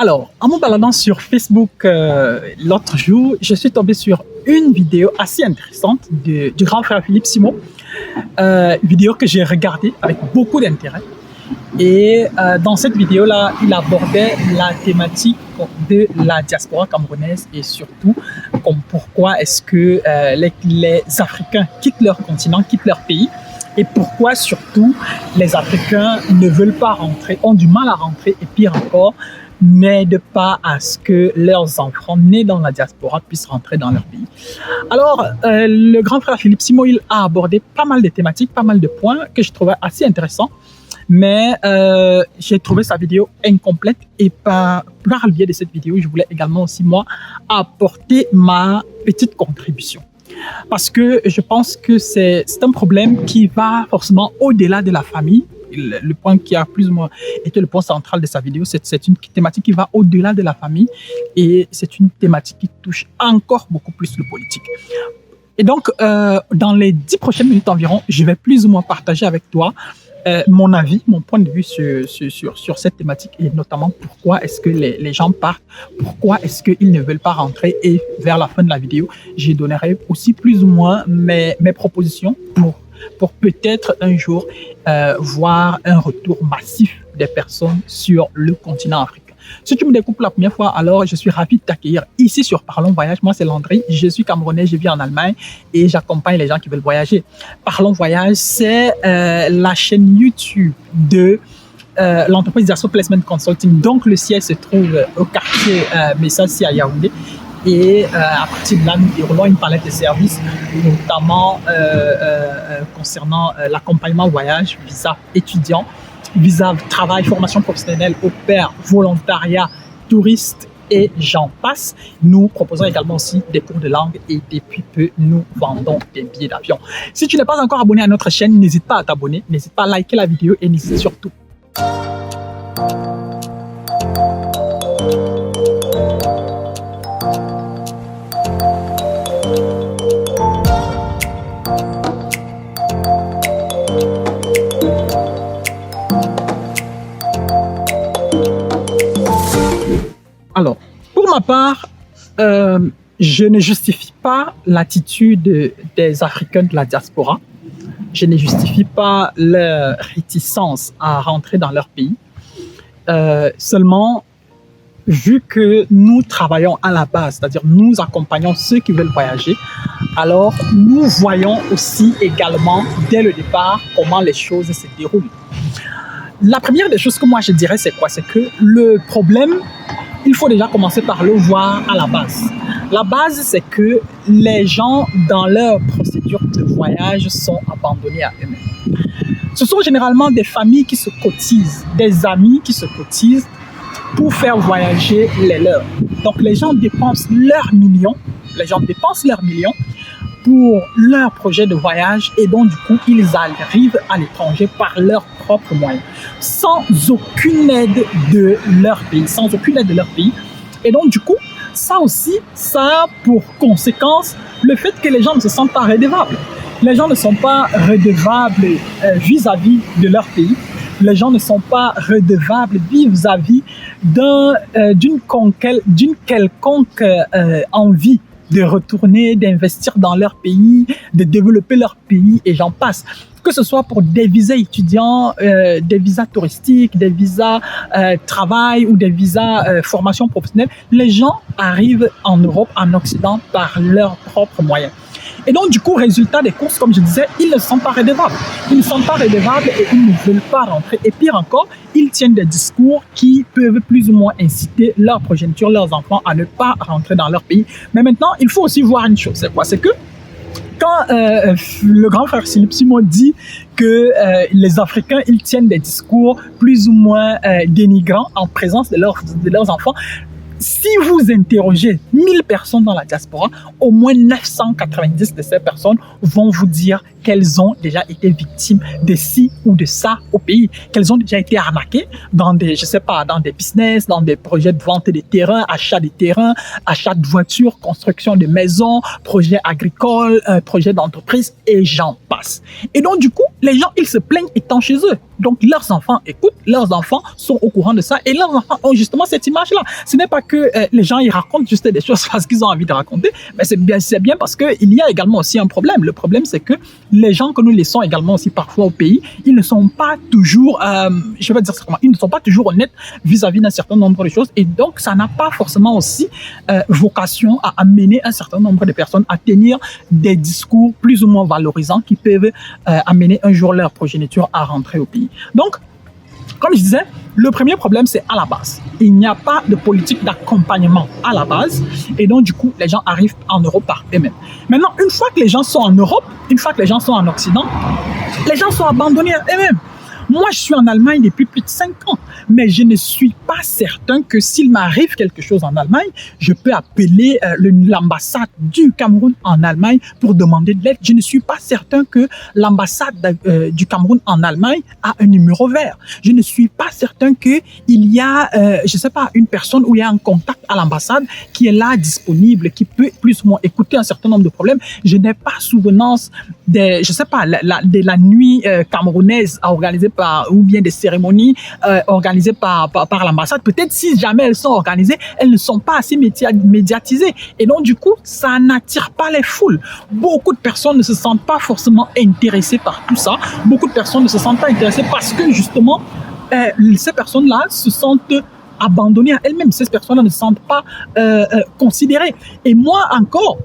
Alors, en me baladant sur Facebook l'autre jour, je suis tombé sur une vidéo assez intéressante du grand frère Philippe Simon, vidéo que j'ai regardée avec beaucoup d'intérêt. Et dans cette vidéo-là, il abordait la thématique de la diaspora camerounaise et surtout pourquoi est-ce que les Africains quittent leur continent, quittent leur pays et pourquoi surtout les Africains ne veulent pas rentrer, ont du mal à rentrer et pire encore, n'aident pas à ce que leurs enfants nés dans la diaspora puissent rentrer dans leur pays. Alors, le grand frère Philippe Simon, il a abordé pas mal de thématiques, pas mal de points que je trouvais assez intéressants. Mais j'ai trouvé sa vidéo incomplète et par le biais de cette vidéo, je voulais également aussi, moi, apporter ma petite contribution. Parce que je pense que c'est un problème qui va forcément au-delà de la famille. Le point qui a plus ou moins été le point central de sa vidéo, c'est une thématique qui va au-delà de la famille et c'est une thématique qui touche encore beaucoup plus le politique. Et donc, dans les 10 prochaines minutes environ, je vais plus ou moins partager avec toi mon avis, mon point de vue sur cette thématique et notamment pourquoi est-ce que les gens partent, pourquoi est-ce qu'ils ne veulent pas rentrer et vers la fin de la vidéo, je donnerai aussi plus ou moins mes propositions pour peut-être un jour voir un retour massif des personnes sur le continent africain. Si tu me découvres pour la première fois, alors je suis ravi de t'accueillir ici sur Parlons Voyage. Moi, c'est Landry, je suis Camerounais, je vis en Allemagne et j'accompagne les gens qui veulent voyager. Parlons Voyage, c'est la chaîne YouTube de l'entreprise Diaso Placement Consulting. Donc, le siège se trouve au quartier Messassi à Yaoundé. Et à partir de là, nous déroulons une palette de services, notamment concernant l'accompagnement voyage, visa étudiant, visa travail, formation professionnelle, au pair, volontariat, touriste et j'en passe. Nous proposons également aussi des cours de langue et depuis peu, nous vendons des billets d'avion. Si tu n'es pas encore abonné à notre chaîne, n'hésite pas à t'abonner, n'hésite pas à liker la vidéo et n'hésite surtout. Alors, pour ma part, je ne justifie pas l'attitude des Africains de la diaspora. Je ne justifie pas leur réticence à rentrer dans leur pays. Seulement, vu que nous travaillons à la base, c'est-à-dire nous accompagnons ceux qui veulent voyager, alors nous voyons aussi également, dès le départ, comment les choses se déroulent. La première des choses que moi je dirais, c'est quoi? C'est que le problème, il faut déjà commencer par le voir à la base. La base, c'est que les gens, dans leur procédure de voyage, sont abandonnés à eux-mêmes. Ce sont généralement des familles qui se cotisent, des amis qui se cotisent pour faire voyager les leurs. Donc, les gens dépensent leurs millions, pour leur projet de voyage et donc, du coup, ils arrivent à l'étranger par leurs propres moyens, sans aucune aide de leur pays, Et donc, du coup, ça aussi, ça a pour conséquence le fait que les gens ne se sentent pas redevables. Les gens ne sont pas redevables vis-à-vis de leur pays. Les gens ne sont pas redevables vis-à-vis d'une quelconque envie de retourner, d'investir dans leur pays, de développer leur pays et j'en passe. Que ce soit pour des visas étudiants, des visas touristiques, des visas travail ou des visas formation professionnelle, les gens arrivent en Europe, en Occident par leurs propres moyens. Et donc, du coup, résultat des courses, comme je disais, ils ne sont pas redevables. Ils ne sont pas redevables et ils ne veulent pas rentrer. Et pire encore, ils tiennent des discours qui peuvent plus ou moins inciter leur progéniture, leurs enfants à ne pas rentrer dans leur pays. Mais maintenant, il faut aussi voir une chose. C'est quoi? C'est que quand le grand frère Philippe Simon dit que les Africains, ils tiennent des discours plus ou moins dénigrants en présence de leurs enfants, si vous interrogez 1000 personnes dans la diaspora, au moins 990 de ces personnes vont vous dire qu'elles ont déjà été victimes de ci ou de ça au pays, qu'elles ont déjà été arnaquées dans des, je sais pas, dans des business, dans des projets de vente des terrains, achat des terrains, achat de voitures, construction de maisons, projets agricoles, projets d'entreprise et j'en passe. Et donc, du coup, les gens, ils se plaignent étant chez eux. Donc, leurs enfants écoutent, leurs enfants sont au courant de ça et leurs enfants ont justement cette image-là. Ce n'est pas que les gens, ils racontent juste des choses parce qu'ils ont envie de raconter, mais c'est bien parce qu'il y a également aussi un problème. Le problème, c'est que les gens que nous laissons également aussi parfois au pays, ils ne sont pas toujours, je vais dire ça comment, ils ne sont pas toujours honnêtes vis-à-vis d'un certain nombre de choses et donc, ça n'a pas forcément aussi vocation à amener un certain nombre de personnes à tenir des discours plus ou moins valorisants qui peuvent amener un jour leur progéniture à rentrer au pays. Donc, comme je disais, le premier problème, c'est à la base. Il n'y a pas de politique d'accompagnement à la base. Et donc, du coup, les gens arrivent en Europe par eux-mêmes. Maintenant, une fois que les gens sont en Europe, une fois que les gens sont en Occident, les gens sont abandonnés à eux-mêmes. Moi, je suis en Allemagne depuis plus de 5 ans, mais je ne suis pas certain que s'il m'arrive quelque chose en Allemagne, je peux appeler l'ambassade du Cameroun en Allemagne pour demander de l'aide. Je ne suis pas certain que l'ambassade du Cameroun en Allemagne a un numéro vert. Je ne suis pas certain qu'il y a, je sais pas, une personne où il y a un contact à l'ambassade qui est là, disponible, qui peut plus ou moins écouter un certain nombre de problèmes. Je n'ai pas souvenance des, je sais pas, de la nuit camerounaise organisée ou bien des cérémonies organisées par l'ambassade. Peut-être si jamais elles sont organisées, elles ne sont pas assez médiatisées. Et donc, du coup, ça n'attire pas les foules. Beaucoup de personnes ne se sentent pas forcément intéressées par tout ça. Beaucoup de personnes ne se sentent pas intéressées parce que, justement, ces personnes-là se sentent abandonnées à elles-mêmes. Ces personnes-là ne se sentent pas considérées. Et moi, encore,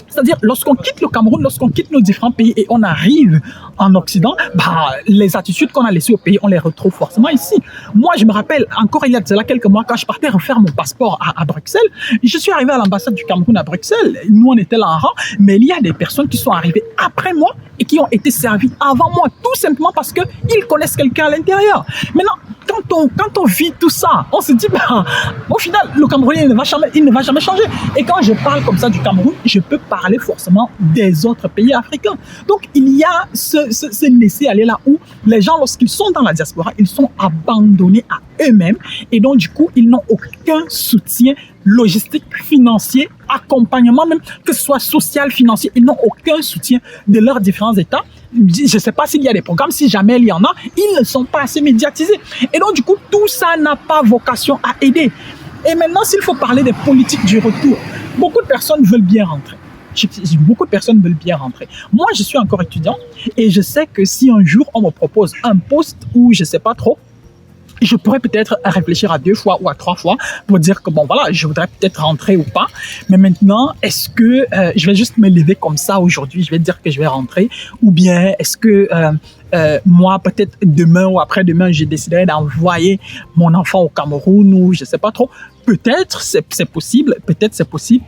c'est-à-dire, lorsqu'on quitte le Cameroun, lorsqu'on quitte nos différents pays et on arrive en Occident, bah, les attitudes qu'on a laissées au pays, on les retrouve forcément ici. Moi, je me rappelle, encore il y a de cela quelques mois, quand je partais refaire mon passeport à Bruxelles, je suis arrivé à l'ambassade du Cameroun à Bruxelles. Nous, on était là en rang, mais il y a des personnes qui sont arrivées après moi et qui ont été servies avant moi, tout simplement parce qu'ils connaissent quelqu'un à l'intérieur. Maintenant, quand on vit tout ça, on se dit, bah, au final, le Camerounais, il ne va jamais changer. Et quand je parle comme ça du Cameroun, je peux parler forcément des autres pays africains. Donc, il y a ce laisser-aller là où les gens, lorsqu'ils sont dans la diaspora, ils sont abandonnés à eux-mêmes. Et donc, du coup, ils n'ont aucun soutien logistique, financier, accompagnement même, que ce soit social, financier, ils n'ont aucun soutien de leurs différents États. Je ne sais pas s'il y a des programmes, si jamais il y en a, ils ne sont pas assez médiatisés. Et donc, du coup, tout ça n'a pas vocation à aider. Et maintenant, s'il faut parler des politiques du retour, beaucoup de personnes veulent bien rentrer. Beaucoup de personnes veulent bien rentrer. Moi, je suis encore étudiant et je sais que si un jour on me propose un poste où je ne sais pas trop, je pourrais peut-être réfléchir à 2 fois ou à 3 fois pour dire que bon voilà, je voudrais peut-être rentrer ou pas. Mais maintenant, est-ce que je vais juste me lever comme ça aujourd'hui, je vais dire que je vais rentrer, ou bien est-ce que moi peut-être demain ou après-demain, je déciderai d'envoyer mon enfant au Cameroun ou je sais pas trop. Peut-être c'est possible, peut-être c'est possible.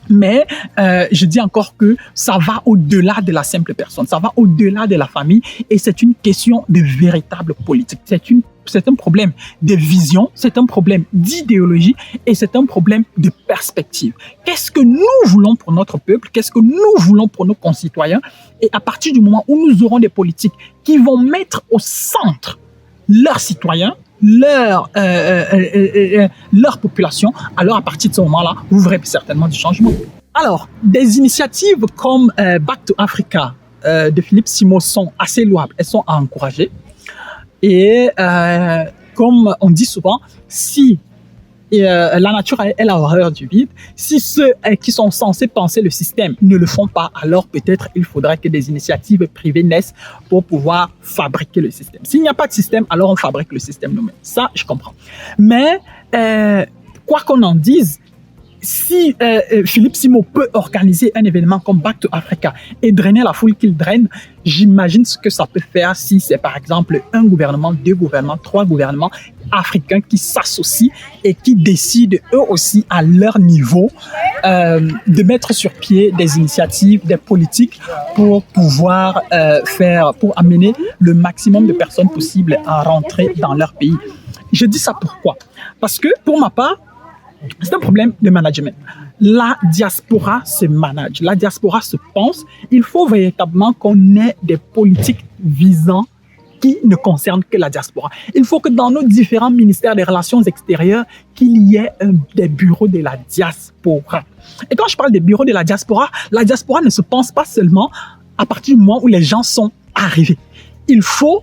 Mais je dis encore que ça va au-delà de la simple personne, ça va au-delà de la famille et c'est une question de véritable politique. C'est un problème de vision, c'est un problème d'idéologie et c'est un problème de perspective. Qu'est-ce que nous voulons pour notre peuple? Qu'est-ce que nous voulons pour nos concitoyens? Et à partir du moment où nous aurons des politiques qui vont mettre au centre leurs citoyens, leur population, alors à partir de ce moment-là, vous verrez certainement du changement. Alors, des initiatives comme Back to Africa de Philippe Simo sont assez louables, elles sont à encourager. Et comme on dit souvent, si la nature, elle a horreur du vide, si ceux qui sont censés penser le système ne le font pas, alors peut-être il faudrait que des initiatives privées naissent pour pouvoir fabriquer le système. S'il n'y a pas de système, alors on fabrique le système nous-mêmes. Ça, je comprends. Mais quoi qu'on en dise, si Philippe Simo peut organiser un événement comme Back to Africa et drainer la foule qu'il draine, j'imagine ce que ça peut faire si c'est par exemple un gouvernement, 2 gouvernements, 3 gouvernements africains qui s'associent et qui décident eux aussi à leur niveau de mettre sur pied des initiatives, des politiques pour pouvoir pour amener le maximum de personnes possibles à rentrer dans leur pays. Je dis ça pourquoi? Parce que pour ma part, c'est un problème de management. la diaspora se manage, la diaspora se pense. Il faut véritablement qu'on ait des politiques visant qui ne concernent que la diaspora. Il faut que dans nos différents ministères des Relations extérieures, qu'il y ait des bureaux de la diaspora. Et quand je parle des bureaux de la diaspora ne se pense pas seulement à partir du moment où les gens sont arrivés. Il faut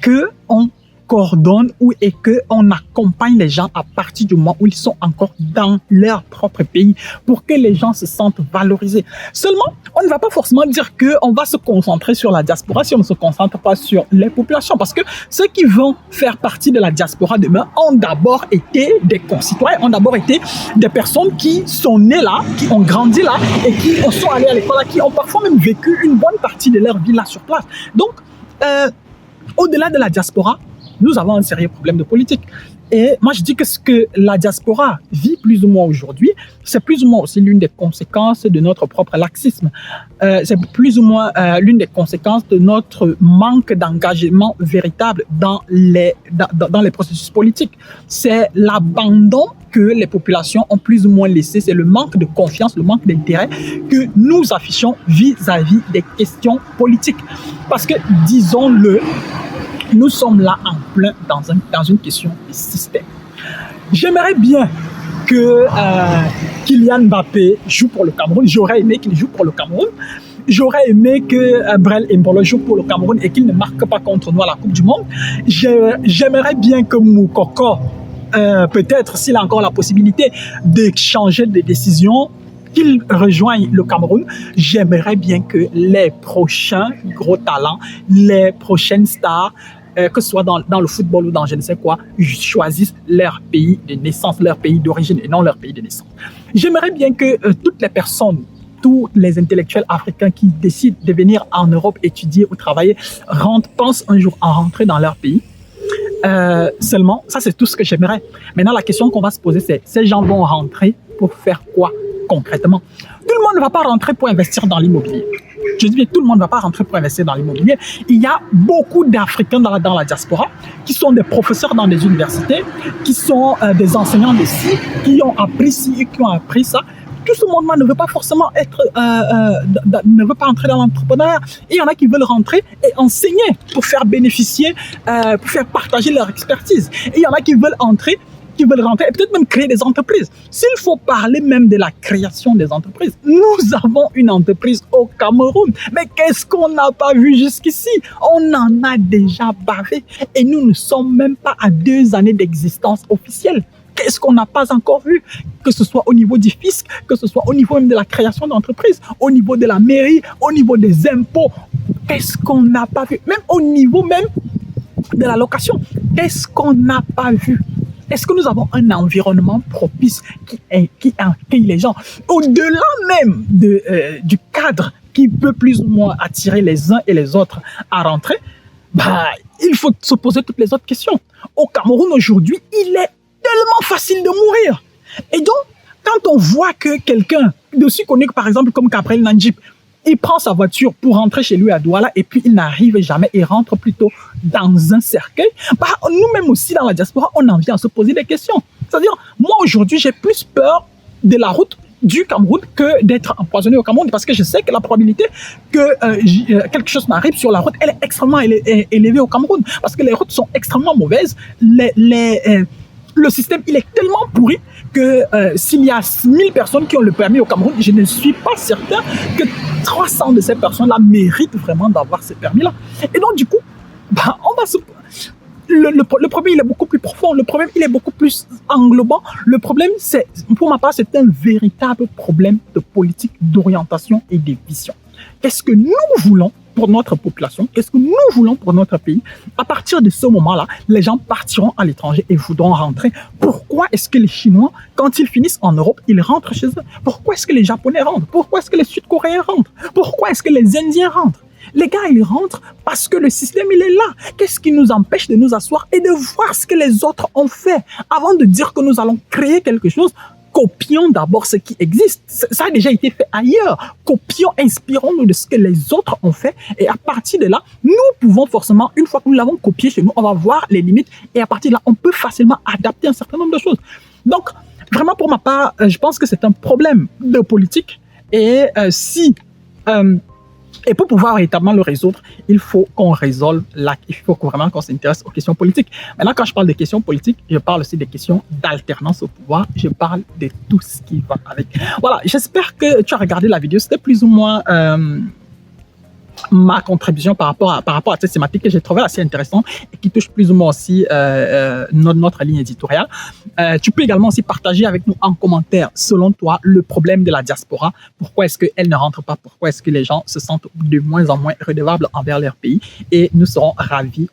qu'on coordonne et qu'on accompagne les gens à partir du moment où ils sont encore dans leur propre pays pour que les gens se sentent valorisés. Seulement, on ne va pas forcément dire qu'on va se concentrer sur la diaspora si on ne se concentre pas sur les populations, parce que ceux qui vont faire partie de la diaspora demain ont d'abord été des concitoyens, ont d'abord été des personnes qui sont nées là, qui ont grandi là et qui sont allées à l'école là, qui ont parfois même vécu une bonne partie de leur vie là sur place. Donc, au-delà de la diaspora, nous avons un sérieux problème de politique. Et moi, je dis que ce que la diaspora vit plus ou moins aujourd'hui, c'est plus ou moins aussi l'une des conséquences de notre propre laxisme. C'est plus ou moins l'une des conséquences de notre manque d'engagement véritable dans les processus politiques. C'est l'abandon que les populations ont plus ou moins laissé, c'est le manque de confiance, le manque d'intérêt que nous affichons vis-à-vis des questions politiques. Parce que, disons-le, nous sommes là en plein dans une question de système. J'aimerais bien que Kylian Mbappé joue pour le Cameroun. J'aurais aimé qu'il joue pour le Cameroun. J'aurais aimé que Brel Embolo joue pour le Cameroun et qu'il ne marque pas contre nous à la Coupe du Monde. J'aimerais bien que Moukoko, peut-être s'il a encore la possibilité de changer de décision, qu'il rejoigne le Cameroun. J'aimerais bien que les prochains gros talents, les prochaines stars, que ce soit dans le football ou dans je ne sais quoi, choisissent leur pays de naissance, leur pays d'origine et non leur pays de naissance. J'aimerais bien que toutes les personnes, tous les intellectuels africains qui décident de venir en Europe étudier ou travailler, pensent un jour à rentrer dans leur pays. Seulement, ça c'est tout ce que j'aimerais. Maintenant, la question qu'on va se poser, c'est ces gens vont rentrer pour faire quoi concrètement? Tout le monde ne va pas rentrer pour investir dans l'immobilier. Je dis bien, tout le monde ne va pas rentrer pour investir dans l'immobilier. Il y a beaucoup d'Africains dans la diaspora qui sont des professeurs dans des universités, qui sont des enseignants de ci, qui ont appris ci et qui ont appris ça. Tout ce monde-là ne veut pas forcément ne veut pas entrer dans l'entrepreneuriat. Et il y en a qui veulent rentrer et enseigner pour faire bénéficier, pour faire partager leur expertise. Et il y en a qui veulent rentrer et peut-être même créer des entreprises. S'il faut parler même de la création des entreprises, nous avons une entreprise au Cameroun. Mais qu'est-ce qu'on n'a pas vu jusqu'ici? On en a déjà bavé. Et nous ne sommes même pas à 2 années d'existence officielle. Qu'est-ce qu'on n'a pas encore vu? Que ce soit au niveau du fisc, que ce soit au niveau même de la création d'entreprises, au niveau de la mairie, au niveau des impôts. Qu'est-ce qu'on n'a pas vu? Même au niveau même de la location. Qu'est-ce qu'on n'a pas vu? Est-ce que nous avons un environnement propice qui accueille les gens? Au-delà même du cadre qui peut plus ou moins attirer les uns et les autres à rentrer, il faut se poser toutes les autres questions. Au Cameroun aujourd'hui, il est tellement facile de mourir. Et donc, quand on voit que quelqu'un d'aussi connu que par exemple comme Gabriel Nandjip, il prend sa voiture pour rentrer chez lui à Douala et puis il n'arrive jamais, il rentre plutôt dans un cercueil. Nous-mêmes aussi dans la diaspora, on en vient à se poser des questions. C'est-à-dire, moi aujourd'hui, j'ai plus peur de la route du Cameroun que d'être empoisonné au Cameroun parce que je sais que la probabilité que quelque chose m'arrive sur la route, elle est extrêmement élevée au Cameroun parce que les routes sont extrêmement mauvaises. Le système, il est tellement pourri que s'il y a 1000 personnes qui ont le permis au Cameroun, je ne suis pas certain que 300 de ces personnes-là méritent vraiment d'avoir ce permis-là. Et donc, du coup, le problème, il est beaucoup plus profond. Le problème, il est beaucoup plus englobant. Le problème, pour ma part, c'est un véritable problème de politique, d'orientation et de vision. Qu'est-ce que nous voulons pour notre population? Qu'est-ce que nous voulons pour notre pays? À partir de ce moment-là, les gens partiront à l'étranger et voudront rentrer. Pourquoi est-ce que les Chinois, quand ils finissent en Europe, ils rentrent chez eux? Pourquoi est-ce que les Japonais rentrent? Pourquoi est-ce que les Sud-Coréens rentrent? Pourquoi est-ce que les Indiens rentrent? Les gars, ils rentrent parce que le système, il est là. Qu'est-ce qui nous empêche de nous asseoir et de voir ce que les autres ont fait avant de dire que nous allons créer quelque chose? Copions d'abord ce qui existe. Ça a déjà été fait ailleurs. Copions, inspirons-nous de ce que les autres ont fait. Et à partir de là, nous pouvons forcément, une fois que nous l'avons copié chez nous, on va voir les limites. Et à partir de là, on peut facilement adapter un certain nombre de choses. Donc, vraiment, pour ma part, je pense que c'est un problème de politique. Et et pour pouvoir véritablement le résoudre, il faut qu'on résolve il faut vraiment qu'on s'intéresse aux questions politiques. Maintenant, quand je parle de questions politiques, je parle aussi des questions d'alternance au pouvoir. Je parle de tout ce qui va avec. Voilà, j'espère que tu as regardé la vidéo. C'était plus ou moins ma contribution par rapport à cette thématique que j'ai trouvé assez intéressante et qui touche plus ou moins aussi notre ligne éditoriale. Tu peux également aussi partager avec nous en commentaire, selon toi, le problème de la diaspora. Pourquoi est-ce qu'elle ne rentre pas? Pourquoi est-ce que les gens se sentent de moins en moins redevables envers leur pays? Et nous serons ravis